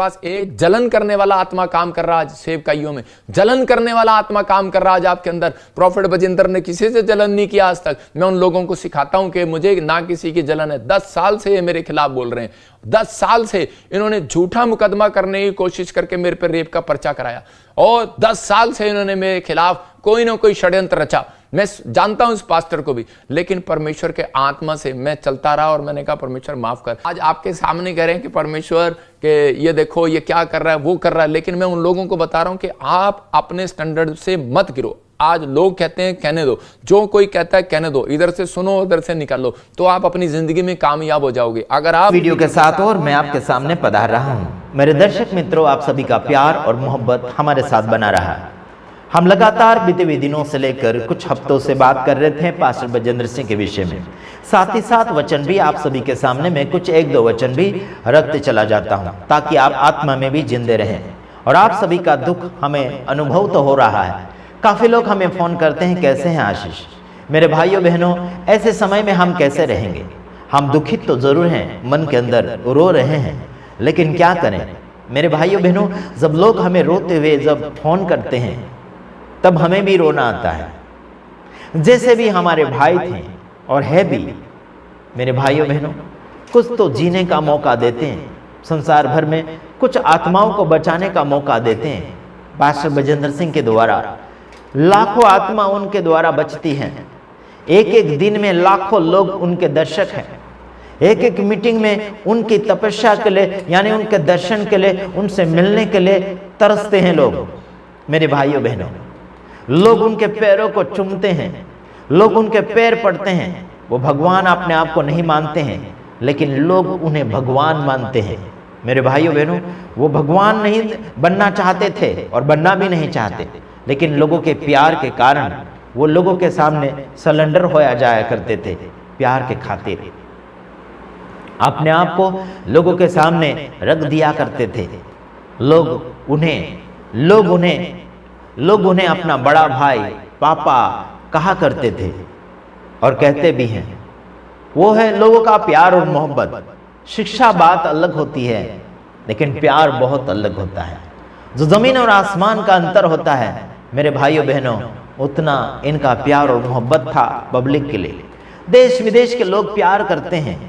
पास एक जलन करने वाला आत्मा काम कर रहा है। सेवकाइयों में जलन करने वाला आत्मा काम कर रहा है आज आपके अंदर। प्रॉफिट बजिंदर ने किसी से जलन नहीं किया आज तक। मैं उन लोगों को सिखाता हूं कि मुझे ना किसी की जलन है। 10 साल से ये मेरे खिलाफ बोल रहे हैं। 10 साल से इन्होंने झूठा मुकदमा करने की कोशिश करके मेरे पर रेप का पर्चा कराया, और 10 साल से इन्होंने मेरे खिलाफ कोई ना कोई षड्यंत्र रचा। मैं जानता हूं इस पास्टर को भी, लेकिन परमेश्वर के आत्मा से मैं चलता रहा और मैंने कहा परमेश्वर माफ कर। आज आपके सामने कह रहे हैं कि परमेश्वर के ये देखो ये क्या कर रहा है, वो कर रहा है, लेकिन मैं उन लोगों को बता रहा हूं कि आप अपने स्टैंडर्ड से मत गिरो। आज लोग कहते हैं कहने दो, जो कोई कहता है कहने दो, इधर से सुनो उधर से निकालो, तो आप अपनी जिंदगी में कामयाब हो जाओगे। अगर आप वीडियो के साथ और मैं आपके सामने पधार रहा हूं। मेरे दर्शक मित्रों, आप सभी का प्यार और मोहब्बत हमारे साथ बना रहा है। हम लगातार बीते हुए दिनों से लेकर कुछ हफ्तों से बात कर रहे थे पास्टर बजेंद्र सिंह के विषय में। साथ ही साथ वचन भी आप सभी के सामने में कुछ 1-2 वचन भी रखते चला जाता हूं, ताकि आप आत्मा में भी जिंदे रहें। और आप सभी का दुख हमें अनुभव तो हो रहा है। काफी लोग हमें फोन करते हैं, कैसे हैं आशीष? मेरे भाइयों बहनों, ऐसे समय में हम कैसे रहेंगे? हम दुखित तो जरूर हैं, मन के अंदर रो रहे हैं, लेकिन क्या करें मेरे भाइयों बहनों? जब लोग हमें रोते हुए जब फोन करते हैं तब हमें भी रोना आता है। जैसे भी हमारे भाई थे और है भी मेरे भाइयों बहनों, कुछ तो जीने का मौका देते हैं, संसार भर में कुछ आत्माओं को बचाने का मौका देते हैं। पास्टर बजेंद्र सिंह के द्वारा लाखों आत्मा उनके द्वारा बचती हैं। एक एक दिन में लाखों लोग उनके दर्शक हैं। एक एक मीटिंग में उनकी तपस्या के लिए, यानी उनके दर्शन के लिए, उनसे मिलने के लिए तरसते हैं लोग। मेरे भाइयों बहनों, लोग उनके पैरों को चूमते हैं, लोग उनके पैर पड़ते हैं। वो भगवान अपने आप को नहीं मानते हैं, लेकिन लोग उन्हें भगवान मानते हैं। मेरे भाइयों बहनों, वो भगवान नहीं बनना चाहते थे और बनना भी नहीं चाहते, लेकिन लोगों के प्यार के कारण वो लोगों के सामने सरेंडर होया जाया करते थे। प्यार के खातिर अपने आप को लोगों के सामने रख दिया करते थे। लोग उन्हें अपना बड़ा भाई, पापा कहा करते थे और कहते भी हैं। वो है लोगों का प्यार और मोहब्बत। शिक्षा बात अलग होती है, लेकिन प्यार बहुत अलग होता है। जो जमीन और आसमान का अंतर होता है मेरे भाइयों बहनों, उतना इनका प्यार और मोहब्बत था पब्लिक के लिए। देश विदेश के लोग प्यार करते हैं।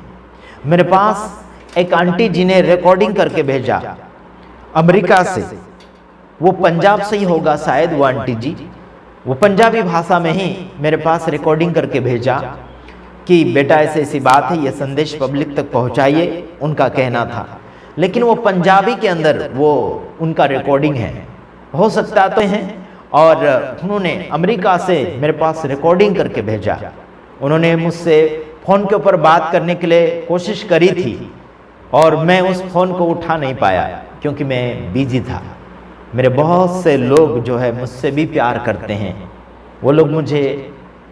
मेरे पास एक आंटी जी ने रिकॉर्डिंग करके भेजा अमेरिका से। वो पंजाब से ही होगा शायद वो आंटी जी। वो पंजाबी भाषा में ही मेरे पास रिकॉर्डिंग करके भेजा कि बेटा ऐसी ऐसी बात है, ये संदेश पब्लिक तक पहुंचाइए, उनका कहना था। लेकिन वो पंजाबी के अंदर वो उनका रिकॉर्डिंग है, हो सकता तो है। और उन्होंने अमेरिका से मेरे पास रिकॉर्डिंग करके भेजा। उन्होंने मुझसे फ़ोन के ऊपर बात करने के लिए कोशिश करी थी, और मैं उस फ़ोन को उठा नहीं पाया क्योंकि मैं बिजी था। मेरे बहुत से लोग जो है मुझसे भी प्यार करते हैं। वो लोग मुझे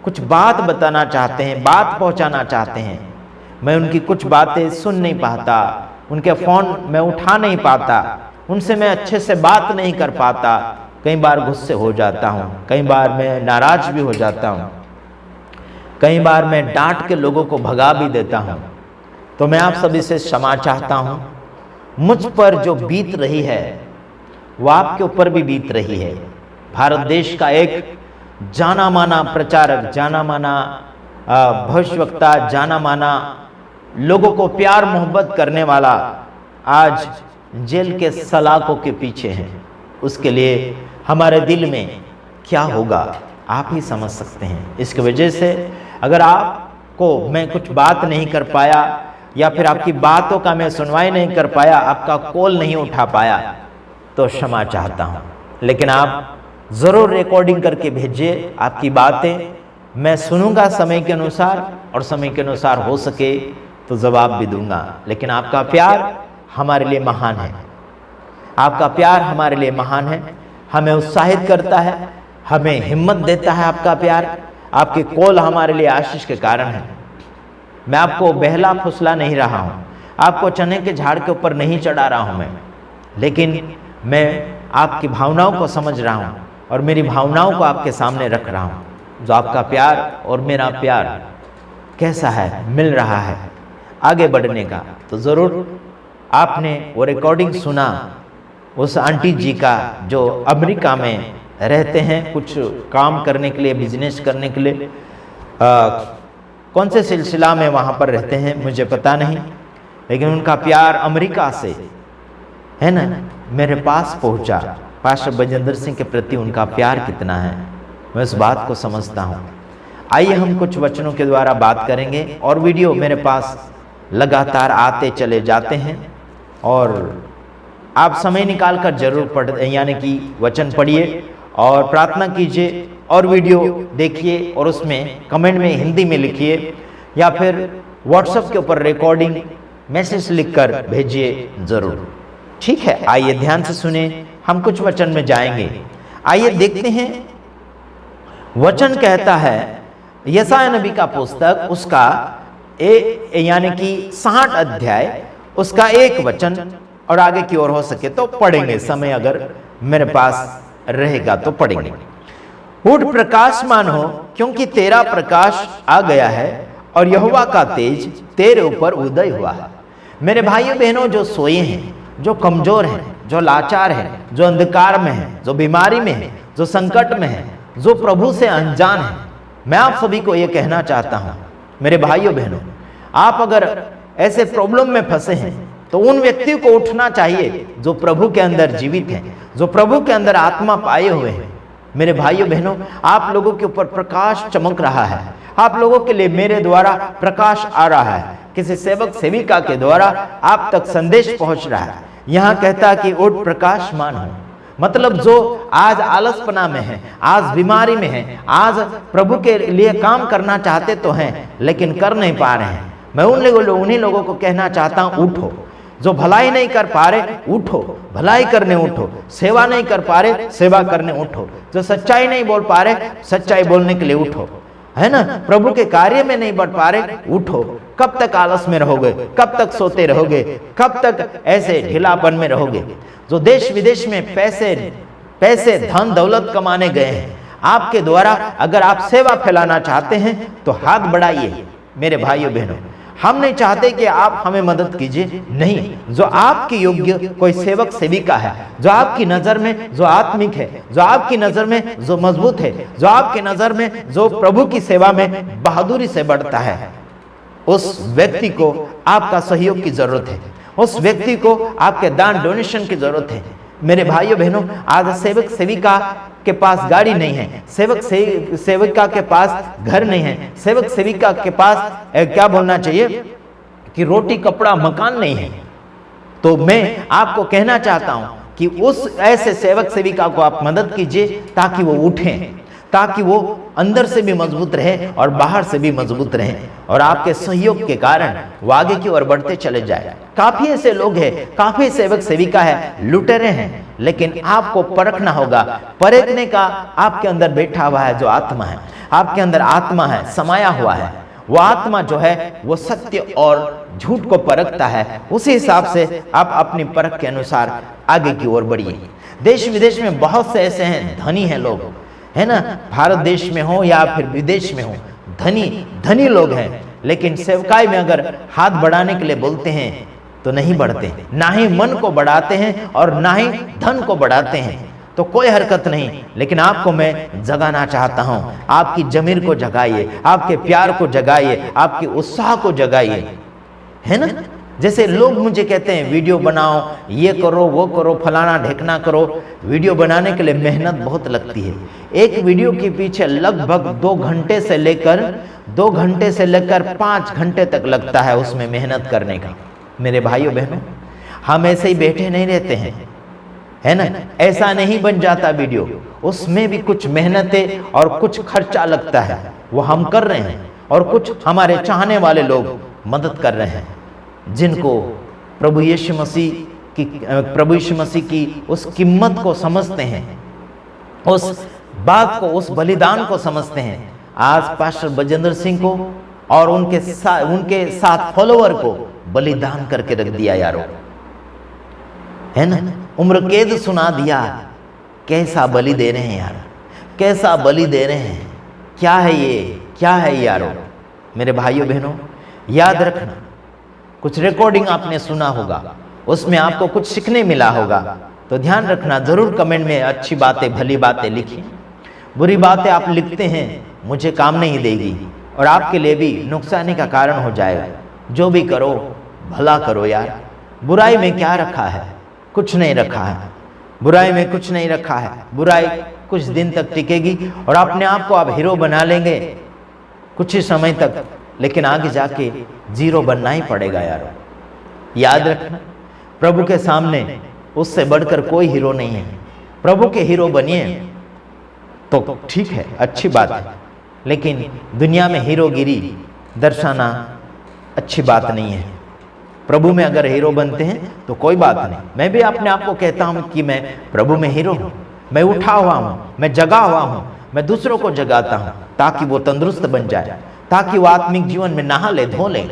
कुछ बात बताना चाहते हैं, बात पहुंचाना चाहते हैं। मैं उनकी कुछ बातें सुन नहीं पाता, उनके फ़ोन मैं उठा नहीं पाता, उनसे मैं अच्छे से बात नहीं कर पाता। कई बार गुस्से हो जाता हूँ, कई बार मैं नाराज भी हो जाता हूँ, कई बार मैं डांट के लोगों को भगा भी देता हूँ। तो मैं आप सभी से क्षमा चाहता हूँ। मुझ पर जो बीत रही है वो आपके ऊपर भी बीत रही है। भारत देश का एक जाना माना प्रचारक, जाना माना भविष्यवक्ता, जाना माना लोगों को प्यार मोहब्बत करने वाला आज जेल के सलाखों के पीछे है। उसके लिए हमारे दिल में क्या होगा आप ही समझ सकते हैं। इसकी वजह से अगर आपको मैं कुछ बात नहीं कर पाया, या फिर आपकी बातों का मैं सुनवाई नहीं कर पाया, आपका कॉल नहीं उठा पाया, तो क्षमा चाहता हूं। लेकिन आप जरूर रिकॉर्डिंग करके भेजिए आपकी बातें, मैं सुनूंगा समय के अनुसार, और समय के अनुसार हो सके तो जवाब भी दूंगा। लेकिन आपका प्यार हमारे लिए महान है, आपका प्यार हमारे लिए महान है, हमें उत्साहित करता है, हमें हिम्मत देता है आपका प्यार। आपके कॉल हमारे लिए आशीष के कारण है। मैं आपको बहला फुसला नहीं रहा हूँ, आपको चने के झाड़ के ऊपर नहीं चढ़ा रहा हूँ मैं, लेकिन मैं आपकी भावनाओं को समझ रहा हूँ और मेरी भावनाओं को आपके सामने रख रहा हूँ। जो आपका प्यार और मेरा प्यार कैसा है, मिल रहा है आगे बढ़ने का, तो ज़रूर आपने वो रिकॉर्डिंग सुना उस आंटी जी का जो अमेरिका में रहते हैं, कुछ काम करने के लिए, बिजनेस करने के लिए, कौन से सिलसिला में वहाँ पर रहते हैं मुझे पता नहीं, लेकिन उनका प्यार अमेरिका से, है ना, मेरे पास पहुँचा। पास्टर बजेंद्र सिंह के प्रति उनका प्यार कितना है, मैं उस बात को समझता हूँ। आइए हम कुछ वचनों के द्वारा बात करेंगे, और वीडियो मेरे पास लगातार आते चले जाते हैं, और आप समय निकाल कर जरूर पढ़, यानी कि वचन पढ़िए और प्रार्थना कीजिए और वीडियो देखिए, और उसमें कमेंट में हिंदी में लिखिए या फिर व्हाट्सएप के ऊपर रिकॉर्डिंग मैसेज लिखकर भेजिए जरूर। ठीक है, आइए ध्यान से सुने, हम कुछ वचन में जाएंगे। आइए देखते हैं, वचन कहता है यशायाह नबी का पुस्तक, उसका यानी कि 60 अध्याय, उसका 1 वचन, और आगे की ओर हो सके तो पढ़ेंगे, समय अगर मेरे पास रहेगा तो पढ़ेंगे। उठ प्रकाशमान हो, क्योंकि तेरा प्रकाश आ गया है और यहोवा का तेज तेरे ऊपर उदय हुआ है। मेरे भाइयों बहनों, जो सोए हैं, जो कमजोर हैं, जो लाचार हैं, जो अंधकार में हैं, जो बीमारी में हैं, जो संकट में हैं, जो प्रभु से अनजान हैं, मैं आप सभी को यह कहना चाहता हूं, मेरे भाइयों बहनों, आप अगर ऐसे प्रॉब्लम में फंसे हैं तो उन व्यक्तियों को उठना चाहिए जो प्रभु के अंदर जीवित हैं, जो प्रभु के अंदर आत्मा पाए हुए हैं। मेरे भाइयों बहनों, आप लोगों के ऊपर प्रकाश चमक रहा है, आप लोगों के लिए मेरे द्वारा प्रकाश आ रहा है, किसी सेवक सेविका के द्वारा आप तक संदेश पहुंच रहा है। यहाँ कहता है कि उठ प्रकाशमान हो, मतलब जो आज आलसपना में है, आज बीमारी में है, आज प्रभु के लिए काम करना चाहते तो हैं लेकिन कर नहीं पा रहे हैं, मैं उन्हीं लोगों को कहना चाहता हूं, उठो। जो भलाई नहीं कर पा रहे, उठो, भलाई करने उठो। सेवा नहीं कर पा रहे, सेवा करने उठो। जो सच्चाई नहीं बोल पा रहे, सच्चाई बोलने के लिए उठो, है ना। प्रभु के कार्य में नहीं बढ़ पा रहे, उठो। कब तक आलस में रहोगे, कब तक सोते रहोगे, कब तक ऐसे ढीलापन में रहोगे। जो देश विदेश में पैसे धन दौलत कमाने गए हैं, आपके द्वारा अगर आप सेवा फैलाना चाहते हैं तो हाथ बढ़ाइए। मेरे भाइयों बहनों, हम नहीं चाहते कि आप हमें मदद कीजिए, नहीं। जो आपके योग्य कोई सेवक सेविका है, जो आपकी नजर में जो आत्मिक है, जो आपकी नजर में जो मजबूत है, जो आपकी नजर में जो प्रभु की सेवा में बहादुरी से बढ़ता है, उस व्यक्ति को आपका सहयोग की जरूरत है, उस व्यक्ति को आपके दान डोनेशन की जरूरत है। मेरे भाइयों बहनों, आज सेवक सेविका के पास गाड़ी नहीं है, सेविका के पास घर नहीं है, सेवक सेविका के पास क्या बोलना चाहिए कि रोटी कपड़ा मकान नहीं है, तो मैं आपको कहना चाहता हूं कि उस ऐसे सेवक सेविका को आप मदद कीजिए ताकि वो उठें, ताकि वो अंदर से भी मजबूत रहे और बाहर से भी मजबूत रहे, और आपके सहयोग के कारण वो आगे की ओर बढ़ते चले जाए। काफी ऐसे लोग हैं, काफी सेवक सेविका है, लुटेरे हैं, लेकिन आपको परखना होगा। परखने का आपके अंदर बैठा हुआ है जो आत्मा है, आपके अंदर आत्मा है, समाया हुआ है। वो आत्मा जो है वो सत्य और झूठ को परखता है। उसी हिसाब से आप अपनी परख के अनुसार आगे की ओर बढ़िए। देश विदेश में बहुत से ऐसे हैं, धनी हैं लोग, है ना, भारत देश में हो या फिर विदेश में हो, धनी लोग हैं, लेकिन सेवकाई में अगर हाथ बढ़ाने के लिए बोलते हैं तो नहीं बढ़ते, ना ही मन को बढ़ाते हैं और ना ही धन को बढ़ाते हैं, तो कोई हरकत नहीं। लेकिन आपको मैं जगाना चाहता हूं, आपकी जमीर को जगाइए, आपके प्यार को जगाइए, आपके उत्साह को जगाइए, है ना। जैसे लोग मुझे कहते हैं वीडियो बनाओ, ये करो, वो करो, फलाना ढेकना करो। वीडियो बनाने के लिए मेहनत बहुत लगती है। एक वीडियो के पीछे लगभग 2 घंटे से लेकर 5 घंटे तक लगता है उसमें मेहनत करने का। मेरे भाइयों बहनों, हम ऐसे ही बैठे नहीं रहते हैं, है ना, ऐसा नहीं बन जाता वीडियो, उसमें भी कुछ मेहनतें और कुछ खर्चा लगता है, वो हम कर रहे हैं, और कुछ हमारे चाहने वाले लोग मदद कर रहे हैं, जिनको प्रभु यीशु मसीह की उस कीमत को समझते हैं, उस बात को, उस बलिदान को समझते हैं। आज पास्टर बजेंद्र सिंह को और उनके साथ फॉलोवर को बलिदान करके रख दिया यारों, है ना, उम्र कैद सुना दिया। कैसा बलि दे रहे हैं यार, कैसा बलि दे रहे हैं, क्या है ये, क्या है यारों। मेरे भाइयों बहनों, याद रखना, कुछ रिकॉर्डिंग आपने सुना होगा, उसमें आपको कुछ सीखने मिला होगा, तो ध्यान रखना, जरूर कमेंट में अच्छी बातें, भली बातें लिखिए। बुरी बातें आप लिखते हैं मुझे काम नहीं देगी और आपके लिए भी नुकसानी का कारण हो जाएगा। जो भी करो भला करो यार। बुराई में क्या रखा है? कुछ नहीं रखा है। बुराई में कुछ नहीं रखा है। बुराई कुछ दिन तक टिकेगी और अपने आप को आप हीरो बना लेंगे कुछ ही समय तक, लेकिन आगे जाके जीरो बनना ही पड़ेगा यार। याद रखना, प्रभु के सामने उससे बढ़कर कोई हीरो नहीं है। प्रभु के हीरो बनिए तो ठीक है, अच्छी बात है, लेकिन दुनिया में हीरोगिरी दर्शाना अच्छी बात नहीं है। प्रभु में अगर हीरो बनते हैं तो कोई बात नहीं। मैं भी अपने आप को कहता हूं कि मैं प्रभु में हीरो हूं, मैं उठा हुआ हूं, मैं जगा हुआ हूं, मैं दूसरों को जगाता हूं ताकि वो तंदुरुस्त बन जाए, ताकि वो आत्मिक जीवन में नहा ले, धो ले।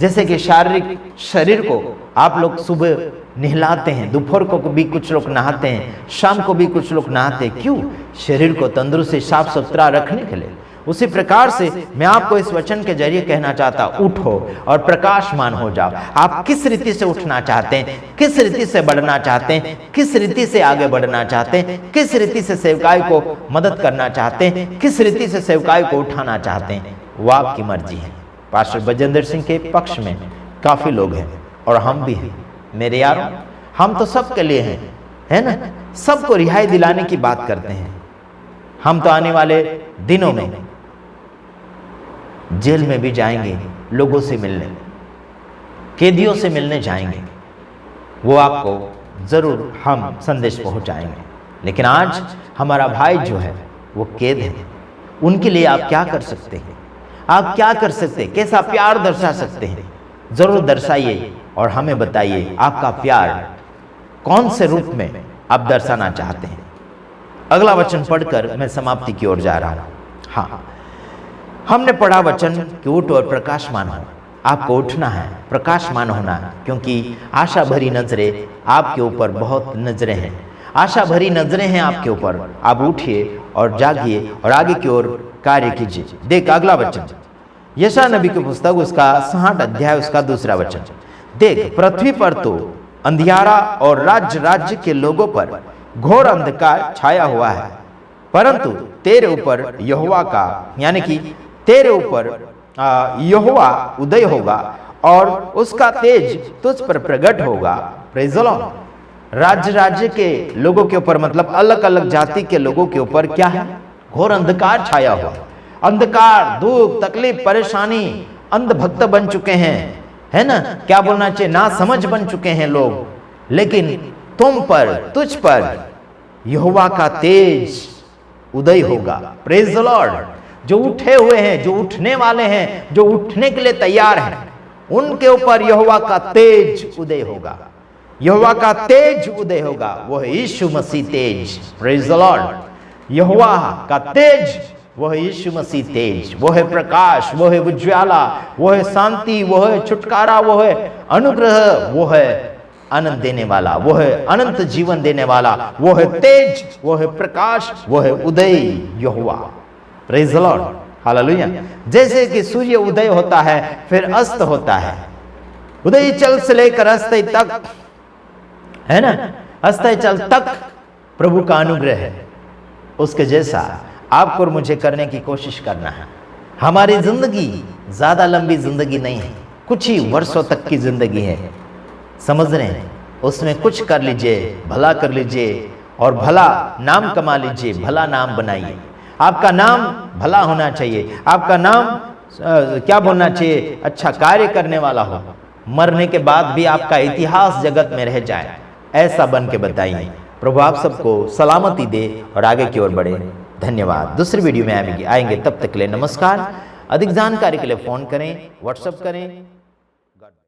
जैसे कि शारीरिक शरीर को आप लोग सुबह नहलाते हैं, दोपहर को भी कुछ लोग नहाते हैं, शाम को भी कुछ लोग नहाते हैं। क्यों? शरीर को तंदुरुस्त साफ सुथरा रखने के लिए। उसी प्रकार से मैं आपको इस वचन के जरिए कहना चाहता हूं, उठो और प्रकाशमान हो जाओ। आप किस रीति से उठना चाहते हैं, किस रीति से बढ़ना चाहते हैं, किस रीति से आगे बढ़ना चाहते हैं, किस रीति से सेवकाई को मदद करना चाहते हैं, किस रीति से सेवकाई को उठाना चाहते हैं, वो आपकी मर्जी है। पास्टर बजेंद्र सिंह के पक्ष में काफी लोग हैं और हम भी हैं मेरे यारों। हम तो सबके लिए हैं, है ना? सबको रिहाई दिलाने की बात करते हैं। हम तो आने वाले दिनों में जेल में भी जाएंगे, लोगों से मिलने, कैदियों से मिलने जाएंगे। वो आपको जरूर हम संदेश पहुंचाएंगे। लेकिन आज हमारा भाई जो है वो कैद है, उनके लिए आप क्या कर सकते हैं? आप क्या कर सकते हैं? कैसा प्यार दर्शा सकते हैं? जरूर दर्शाइए और हमें बताइए आपका प्यार कौन से रूप में आप दर्शाना चाहते हैं। अगला वचन पढ़कर मैं समाप्ति की ओर जा रहा हूं। हाँ, हमने पढ़ा वचन कि उठ और प्रकाशमान हो। आपको उठना है, प्रकाशमान होना है, क्योंकि आशा भरी नजरें आपके ऊपर, बहुत नजरें हैं, आशा भरी नजरें हैं आपके ऊपर। आप उठिए और जागिए और आगे की ओर कार्य कीजिए। देख अगला वचन, यशायाह नबी की पुस्तक उसका 60 अध्याय उसका 2 वचन। देख, पृथ्वी पर तो अंधियारा और राज्य राज्य के लोगों पर घोर अंधकार छाया हुआ है, परंतु तेरे ऊपर यहोवा का, यानी कि तेरे ऊपर यहोवा उदय होगा और उसका तेज तुझ पर प्रकट होगा। Praise the Lord. राज्य राज्य के लोगों के ऊपर मतलब अलग अलग जाति के लोगों के ऊपर क्या है? घोर अंधकार छाया हुआ। अंधकार, दुख, तकलीफ, परेशानी, अंध भक्त बन चुके हैं, है ना? क्या बोलना चाहिए, ना समझ बन चुके हैं लोग। लेकिन तुम पर, तुझ पर यहोवा का तेज उदय होगा। Praise the Lord. जो उठे हुए हैं, जो उठने वाले हैं, जो उठने के लिए तैयार हैं, उनके ऊपर यहोवा का तेज उदय होगा। यहोवा का तेज उदय होगा। वो है यीशु मसीह तेज। Praise the Lord. यहोवा का तेज, वो है यीशु मसीह तेज, वो है प्रकाश, वो है उज्ज्वला, वो है शांति, वो है छुटकारा, वो है अनुग्रह, वो है आनंद देने वाला, वो है अनंत जीवन देने वाला, वो है तेज, वो है प्रकाश, वो है उदय Yahova. Praise the Lord. Hallelujah. जैसे कि सूर्य उदय होता है फिर अस्त होता है, उदय चल से लेकर अस्त तक, है ना? अस्त चल तक प्रभु का अनुग्रह है। उसके जैसा आपको और मुझे करने की कोशिश करना है। हमारी जिंदगी ज्यादा लंबी जिंदगी नहीं है, कुछ ही वर्षों तक की जिंदगी है, समझ रहे हैं? उसमें कुछ कर लीजिए, भला कर लीजिए और भला नाम कमा लीजिए, भला नाम बनाइए। आपका नाम भला होना चाहिए, आपका नाम क्या बोलना चाहिए, अच्छा कार्य करने वाला हो। मरने के बाद भी आपका इतिहास जगत में रह जाए, ऐसा बन के बताइए। प्रभु आप सबको सलामती दे और आगे की ओर बढ़े। धन्यवाद। दूसरी वीडियो में आएंगे, तब तक के लिए नमस्कार। अधिक जानकारी के लिए फोन करें, व्हाट्सएप करें।